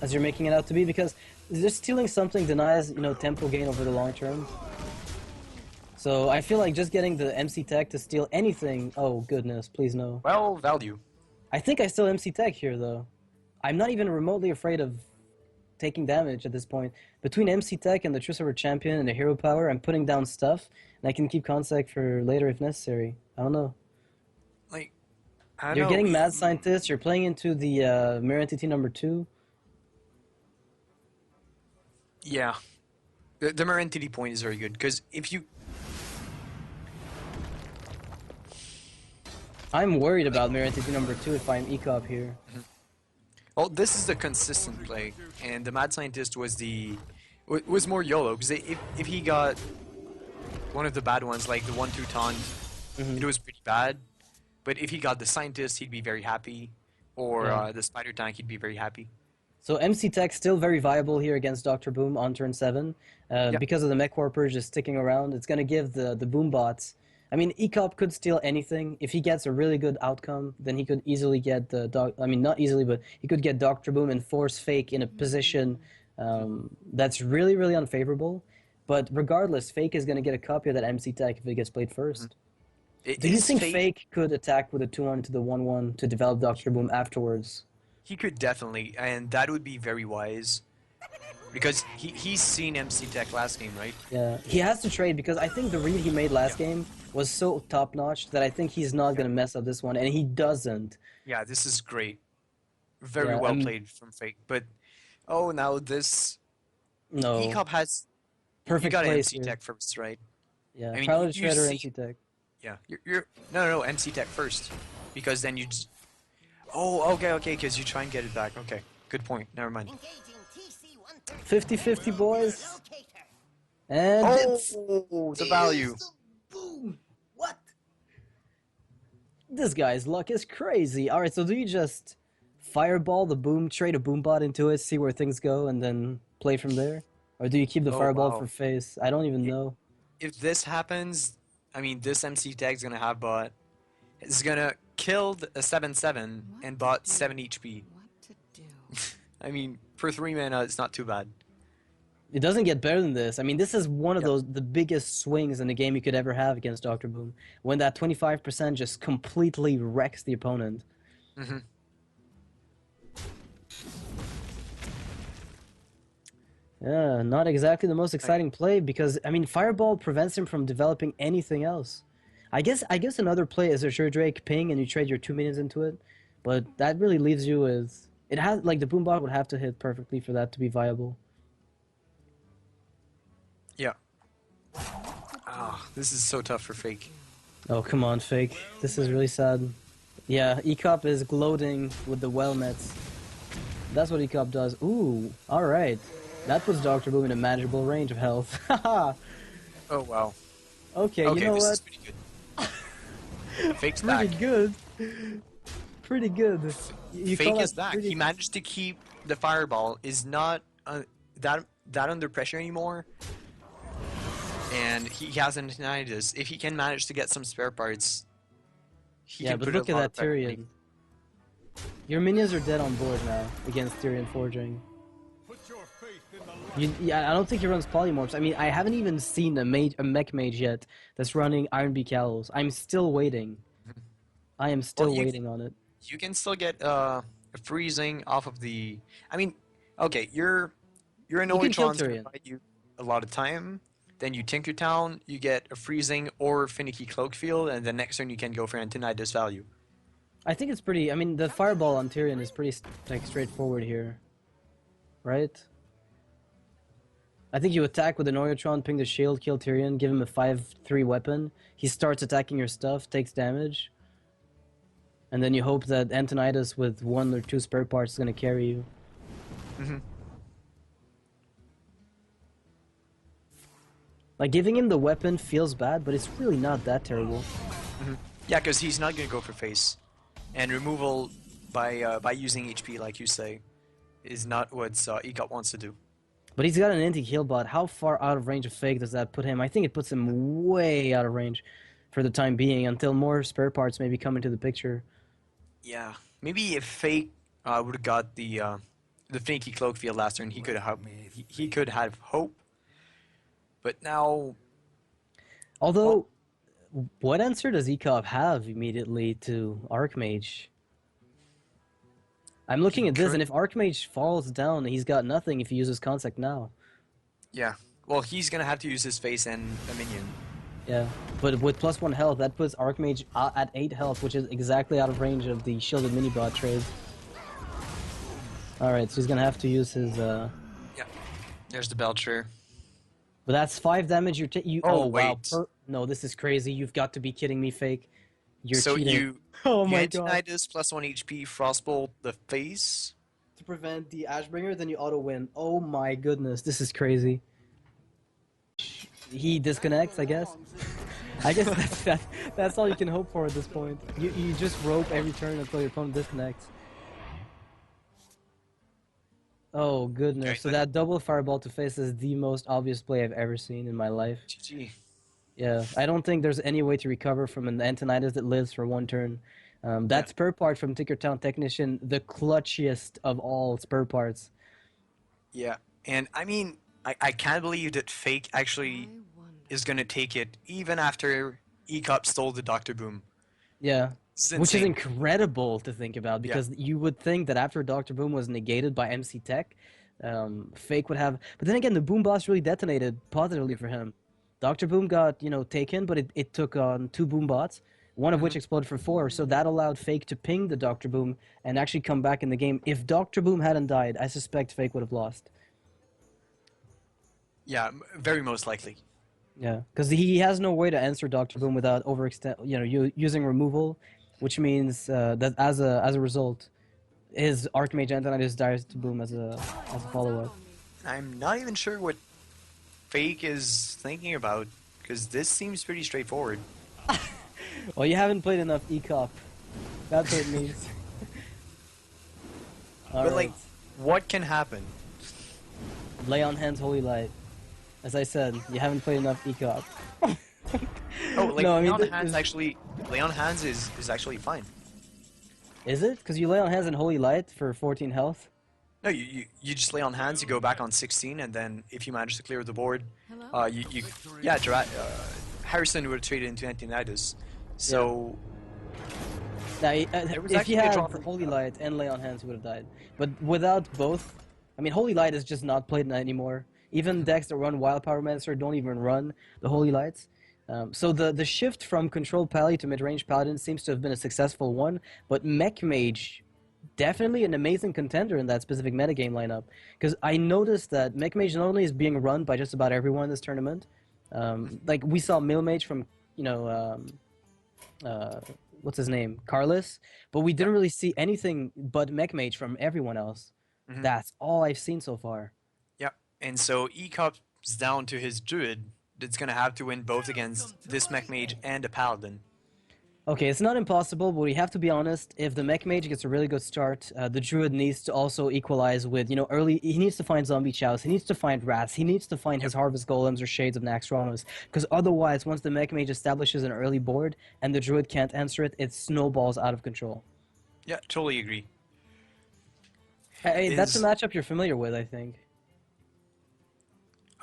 as you're making it out to be, because just stealing something denies, tempo gain over the long term. So I feel like just getting the MC Tech to steal anything, oh goodness, please no. Well, value. I think I still MC Tech here, though. I'm not even remotely afraid of taking damage at this point. Between MC Tech and the True Server Champion and the Hero Power, I'm putting down stuff, and I can keep Consec for later if necessary. I don't know. Like, I don't You're know. getting Mad Scientist, you're playing into the Mirror Entity number 2. Yeah. The Mirror Entity point is very good, because if you... I'm worried about Mirror Entity number 2 if I'm Ecop here. Well, this is the consistent play, and the Mad Scientist was more YOLO, because if he got one of the bad ones, like the 1-2 taunt, it was pretty bad, but if he got the Scientist, he'd be very happy, or the Spider Tank, he'd be very happy. So MC Tech still very viable here against Dr. Boom on turn 7. Because of the Mech Warper just sticking around, it's going to give the Boom bots... I mean, Ecop could steal anything. If he gets a really good outcome, then he could easily get the... I mean, not easily, but he could get Dr. Boom and force Fake in a position that's really, really unfavorable. But regardless, Fake is going to get a copy of that MC Tech if it gets played first. Do you think Fake could attack with a 2-1 to the 1-1 to develop Dr. Boom afterwards? He could definitely, and that would be very wise. Because he's seen MC Tech last game, right? Yeah, he has to trade, because I think the read he made last game was so top-notch that I think he's not going to mess up this one, and he doesn't. Yeah, this is great. Very well played from Fake. But, oh, now this... No. Ecop has... Perfect you got place MC here. Tech first, right? Yeah, I mean, Pilot you Shredder, see- MC Tech. Yeah. No, MC Tech first. Because then you just... Oh, okay, because you try and get it back. Okay, good point. Never mind. 50-50, boys. And it's... Oh, the value. Boom! What? This guy's luck is crazy. Alright, so do you just fireball the boom, trade a boom bot into it, see where things go, and then play from there? Or do you keep the Oh, fireball wow. for face? I don't even know. If this happens, I mean, this MC Tech's gonna have bot. It's gonna kill a 7-7 and bot 7 HP. What to do? I mean, for 3 mana, it's not too bad. It doesn't get better than this. I mean, this is one of the biggest swings in the game you could ever have against Dr. Boom. When that 25% just completely wrecks the opponent. Yeah, not exactly the most exciting play, because, I mean, Fireball prevents him from developing anything else. I guess another play is a Sure Drake ping and you trade your 2 minions into it, but that really leaves you with... It has, like, the Boombot would have to hit perfectly for that to be viable. Yeah. Ah, this is so tough for Fake. Oh, come on, Fake. This is really sad. Yeah, Ecop is gloating with the Wellmets. That's what Ecop does. Ooh, alright. That puts Dr. Boom in a manageable range of health. Haha! Oh, wow. Okay, Okay, you know this what? is pretty good. Fake's Pretty back. good. Pretty good. You Fake call is that back. pretty... He managed to keep the fireball. Is not that under pressure anymore. And he has an tinnitus. If he can manage to get some spare parts, he Yeah, can but put look a at lot that of pressure on Tyrion. Your minions are dead on board now against Tyrion forging. Yeah, I don't think he runs polymorphs. I mean, I haven't even seen a mech mage yet that's running Iron Beak Owls. I'm still waiting. I am still waiting on it. You can still get a freezing off of the. I mean, okay, your You can kill Annoytron's gonna Tyrion. buy you a lot of time. Then you Tinkertown, you get a freezing or finicky cloak field, and the next turn you can go for Antinitis value. I think it's pretty... I mean, the fireball on Tyrion is pretty like straightforward here. Right? I think you attack with an Annoytron, ping the shield, kill Tyrion, give him a 5/3 weapon. He starts attacking your stuff, takes damage. And then you hope that Antonidas with 1 or 2 spare parts is going to carry you. Like, giving him the weapon feels bad, but it's really not that terrible. Yeah, because he's not gonna go for face, and removal by using HP, like you say, is not what ECOP wants to do. But he's got an anti-heal bot. How far out of range of Fake does that put him? I think it puts him way out of range for the time being, until more spare parts maybe come into the picture. Yeah, maybe if Fake would have got the finicky cloak field last turn, he could have he could have hope. But now, Although, what answer does ECOP have immediately to Archmage? I'm looking at this, and if Archmage falls down, he's got nothing if he uses Contact now. yeah, well, he's gonna have to use his face and a minion. Yeah, but with +1 health, that puts Archmage at 8 health, which is exactly out of range of the shielded minibot trade. Alright, so he's gonna have to use his, Yeah, there's the Belcher. But that's 5 damage you're taking. Oh, wow. wait. No, this is crazy. You've got to be kidding me, Fake. You're So cheating. Oh my god. Antinitis +1 HP, Frostbolt the face. To prevent the Ashbringer, then you auto-win. Oh my goodness, this is crazy. He disconnects, I guess. I guess that's all you can hope for at this point. You just rope every turn until your opponent disconnects. Oh goodness, Okay, so that double fireball to face is the most obvious play I've ever seen in my life. GG. Yeah, I don't think there's any way to recover from an Antonidas that lives for 1 turn. That spur part from Tinkertown Technician, the clutchiest of all spur parts. Yeah, and I mean, I can't believe that Fake actually is gonna take it even after ECOP stole the Dr. Boom. Yeah, It's which is insane. incredible to think about, because you would think that after Dr. Boom was negated by MC Tech, Fake would have... But then again, the Boom Boss really detonated positively for him. Dr. Boom got, taken, but it took on 2 Boom Bots, one of which exploded for 4, so that allowed Fake to ping the Dr. Boom and actually come back in the game. If Dr. Boom hadn't died, I suspect Fake would have lost. Yeah, very most likely. Yeah, because he has no way to answer Dr. Boom without using removal, which means that as a result, his Archmage Antonidas dies to Boom as a follow-up. I'm not even sure what Fake is thinking about, because this seems pretty straightforward. Well, you haven't played enough ECOP. That's what it means. But like, what can happen? Lay on Hands, Holy Light. As I said, you haven't played enough ECOP. Oh, like No, I mean, Lay on Hands is actually fine. Is it? Because you lay on Hands and Holy Light for 14 health? No, you just Lay on Hands, you go back on 16, and then if you manage to clear the board, Harrison would have traded into Antonidas. So Now, was if actually he a had draw for Holy Light and Lay on Hands, he would have died. But without both, I mean, Holy Light is just not played anymore. Even decks that run Wild Power Mancer don't even run the Holy Lights. So the shift from Control Pally to Mid-Range Paladin seems to have been a successful one, but Mech Mage, definitely an amazing contender in that specific metagame lineup. Because I noticed that Mech Mage not only is being run by just about everyone in this tournament, like we saw Mill Mage from, what's his name, Carlos, but we didn't really see anything but Mech Mage from everyone else. That's all I've seen so far. yeah, and so ECOP's down to his Druid, it's gonna have to win both against this Mech Mage and a Paladin. Okay, it's not impossible, but we have to be honest. If the Mech Mage gets a really good start, the Druid needs to also equalize with, early. He needs to find Zombie Chows. He needs to find Rats. He needs to find his Harvest Golems or Shades of Naxxramas. Because otherwise, once the Mech Mage establishes an early board and the Druid can't answer it, it snowballs out of control. Yeah, totally agree. Hey, that's a matchup you're familiar with, I think.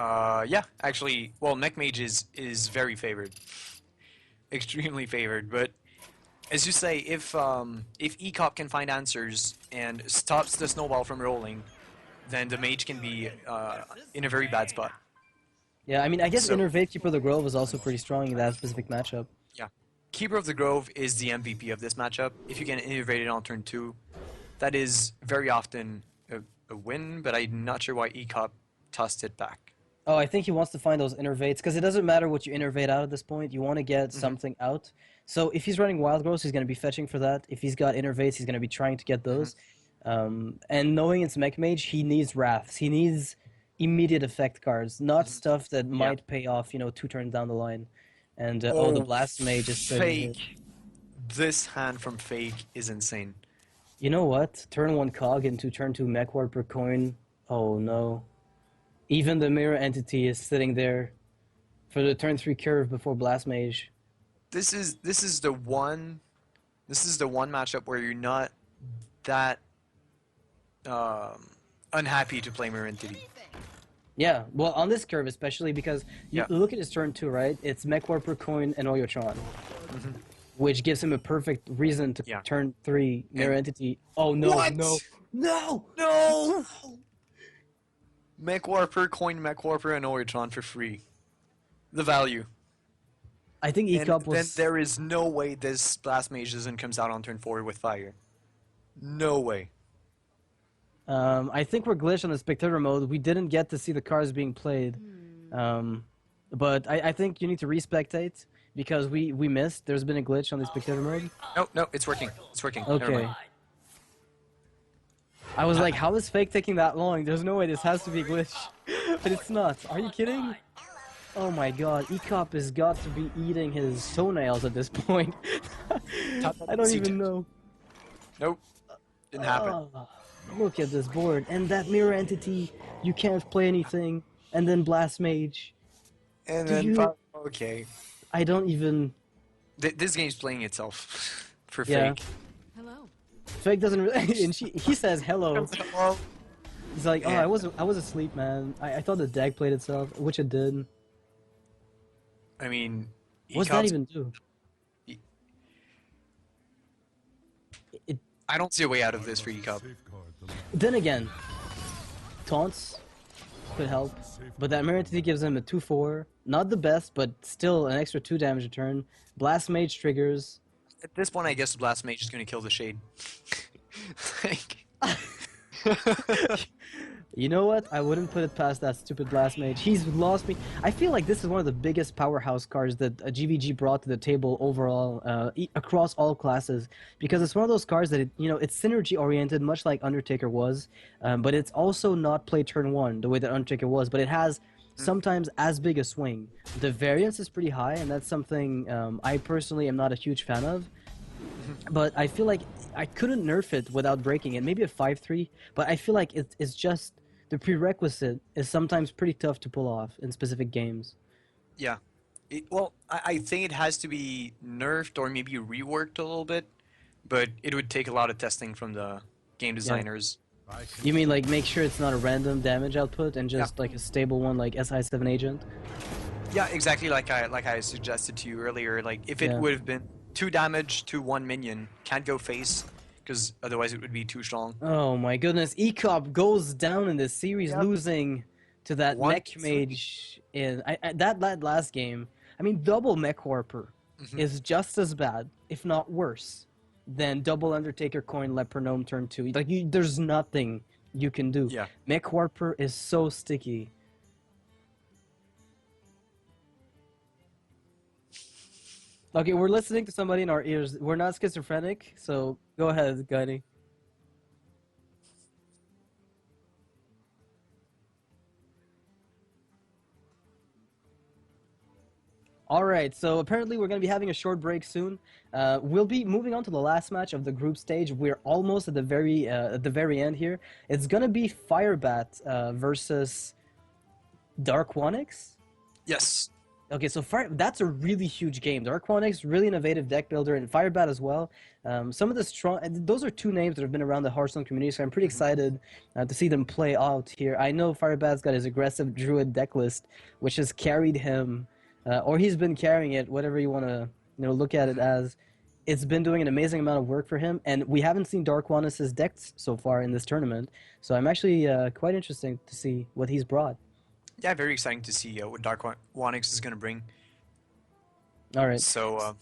Yeah, actually, well, Mech Mage is very favored. Extremely favored, but as you say, if ECOP can find answers and stops the snowball from rolling, then the Mage can be in a very bad spot. Yeah, I mean, I guess Innervate Keeper of the Grove is also pretty strong in that specific matchup. Yeah. Keeper of the Grove is the MVP of this matchup. If you can innervate it on turn 2, that is very often a win, but I'm not sure why ECOP tossed it back. Oh, I think he wants to find those innervates, because it doesn't matter what you innervate out at this point. You want to get something out. So if he's running Wild Growth, he's going to be fetching for that. If he's got innervates, he's going to be trying to get those. And knowing it's Mech Mage, he needs Wraths. He needs immediate effect cards, not stuff that might pay off, 2 turns down the line. And, the Blast Mage is Fake. This hand from Fake is insane. You know what? Turn 1 Cog into turn 2 Mech Warper coin. Oh, no. Even the Mirror Entity is sitting there for the turn 3 curve before Blast Mage. This is the one matchup where you're not that unhappy to play Mirror Entity. Yeah, well, on this curve especially, because you look at his turn 2, right? It's Mech Warper coin and Oyotron, which gives him a perfect reason to turn 3 Mirror Entity. Oh no, What? no! Mech Warper, coin Mech Warper, and Oyotron for free. The value. I think ECOP was... Then there is no way this Blast Mage doesn't comes out on turn 4 with fire. No way. I think we're glitched on the spectator mode. We didn't get to see the cards being played. But I think you need to respectate, because we missed. There's been a glitch on the spectator mode. No, it's working. It's working. Never Okay. mind. I was like, how is Fake taking that long? There's no way this has to be a glitch. But it's not. Are you kidding? Oh my god, ECOP has got to be eating his toenails at this point. I don't even know. Nope. Didn't happen. Look at this board. And that Mirror Entity, you can't play anything. And then Blast Mage. And then, okay. I don't even... This game's playing itself for Yeah. Fake. Hello. Fake doesn't really... And he says hello. Well, He's like, oh, Yeah. I was asleep, man. I thought the deck played itself, which it did. I mean, What's that even do? I don't see a way out of this for ECOP. Then again, taunts could help, but that Mirror Entity gives him a 2/4. Not the best, but still an extra 2 damage a turn. Blast Mage triggers. At this point, I guess the Blast Mage is going to kill the Shade. Like... You know what? I wouldn't put it past that stupid Blast Mage. He's lost me. I feel like this is one of the biggest powerhouse cards that GVG brought to the table overall, across all classes, because it's one of those cards that it's synergy oriented, much like Undertaker was, but it's also not play turn 1 the way that Undertaker was, but it has sometimes as big a swing. The variance is pretty high, and that's something I personally am not a huge fan of. But I feel like I couldn't nerf it without breaking it. Maybe a 5/3, but I feel like it's just the prerequisite is sometimes pretty tough to pull off in specific games. Yeah. Well, I think it has to be nerfed or maybe reworked a little bit, but it would take a lot of testing from the game designers. Yeah. You mean like make sure it's not a random damage output and just like a stable one like SI7 Agent? Yeah, exactly like I suggested to you earlier. Like if it would have been 2 damage to 1 minion, can't go face, because otherwise it would be too strong. Oh my goodness, ECOP goes down in this series, losing to that Mech Mage in that last game. I mean, double Mech Warper is just as bad, if not worse, than double Undertaker coin Lepronome turn 2. Like, there's nothing you can do. Yeah. Mech Warper is so sticky. Okay, we're listening to somebody in our ears. We're not schizophrenic, so go ahead, Gunny. All right, so apparently we're going to be having a short break soon. We'll be moving on to the last match of the group stage. We're almost at the very end here. It's going to be Firebat versus Dark Wanix. Yes. Okay, so that's a really huge game. Dark Wanix, really innovative deck builder, and Firebat as well. Some of the strong... Those are two names that have been around the Hearthstone community, so I'm pretty excited to see them play out here. I know Firebat's got his aggressive Druid deck list, which has carried him... or he's been carrying it, whatever you want to look at it as. It's been doing an amazing amount of work for him, and we haven't seen Dark Wanix's decks so far in this tournament, so I'm actually quite interested to see what he's brought. Yeah, very exciting to see what Dark Wanix is going to bring. All right. So,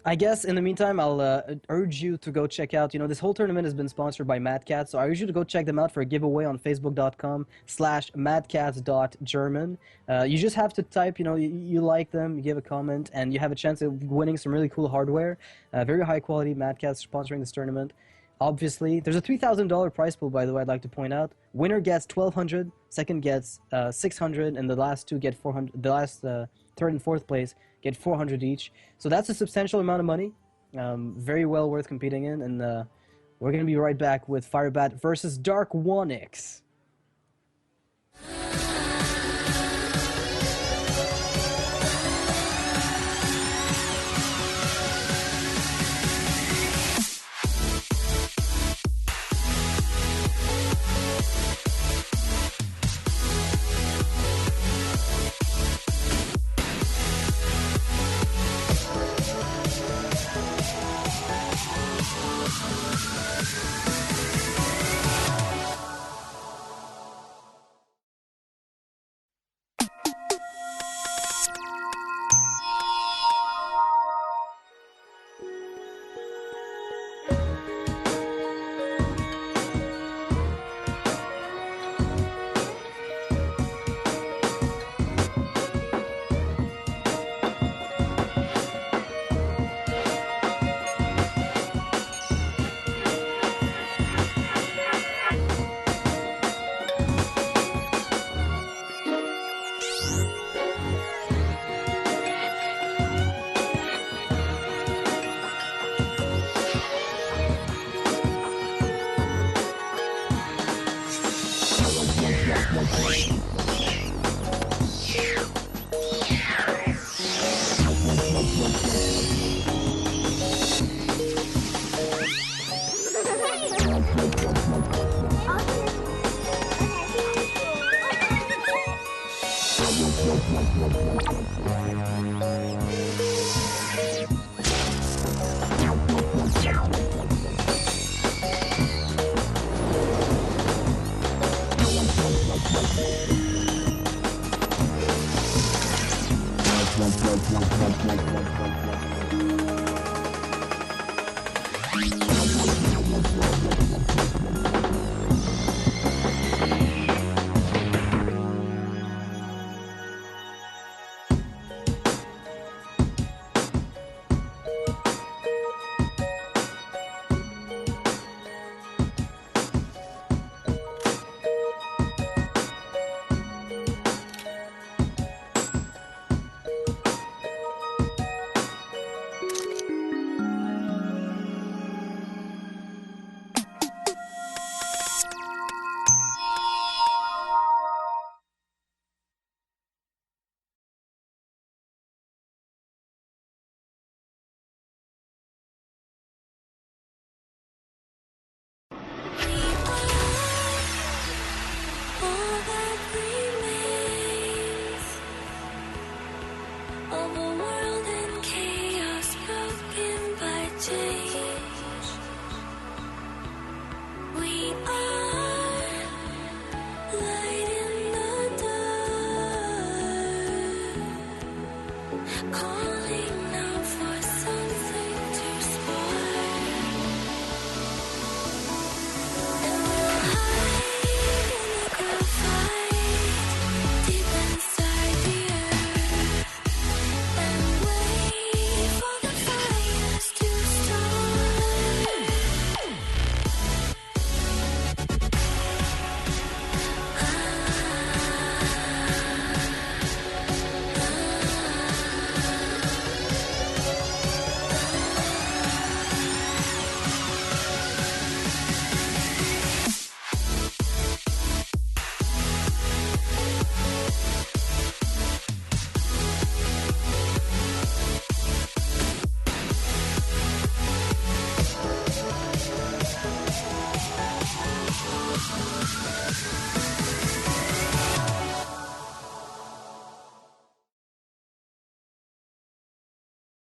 I guess in the meantime, I'll urge you to go check out, this whole tournament has been sponsored by Catz, so I urge you to go check them out for a giveaway on facebook.com/madcats.german. You just have to type, you like them, you give a comment, and you have a chance of winning some really cool hardware. Very high quality Catz sponsoring this tournament. Obviously, there's a $3,000 prize pool, by the way, I'd like to point out. Winner gets $1,200, second gets $600, and the last two get $400. The last third and fourth place get $400 each. So that's a substantial amount of money. Very well worth competing in, and we're going to be right back with Firebat versus Dark Wanix. Of a world